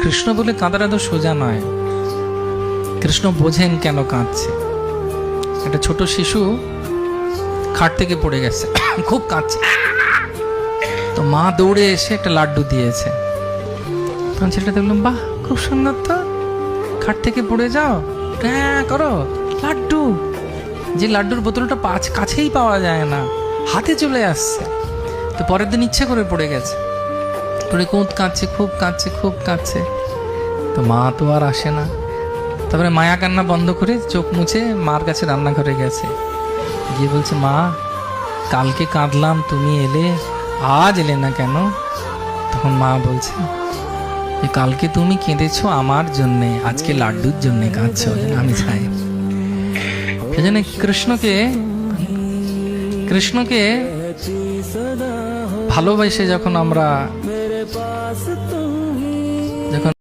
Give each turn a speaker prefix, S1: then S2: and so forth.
S1: কৃষ্ণ বলে কাঁদাটা তো সোজা নয়। কৃষ্ণ বোঝেন কেন কাঁদছে। একটা ছোট শিশু খাট থেকে পড়ে গেছে, খুব কাঁদছে, তো মা দৌড়ে এসে একটা লাড্ডু দিয়েছে। তখন ছেলেটা দেখলাম, বাহ খুব সুন্দর, তো খাট থেকে পড়ে যাও, হ্যাঁ করো, লাড্ডু। যে লাড্ডুর বোতলটা কাছেই পাওয়া যায় না, হাতে চলে আসছে। তো পরের দিন ইচ্ছে করে পড়ে গেছে, পড়ে খুব কাঁদছে, খুব কাঁদছে, খুব কাঁদছে। তো মা তো আর আসে না। তারপরে মায়া কান্না বন্ধ করে চোখ মুছে মার কাছে রান্নাঘরে গেছে, গিয়ে বলছে, মা কালকে কাঁদলাম, তুমি এলে, আজ এলে না কেন? তখন মা বলছে, যে কালকে তুমি কেঁদেছো আমার জন্যে, আজকে লাড্ডুর জন্যে কাঁদছো, আমি চাই। সেজন্য কৃষ্ণকে ভালোবাসে যখন আমরা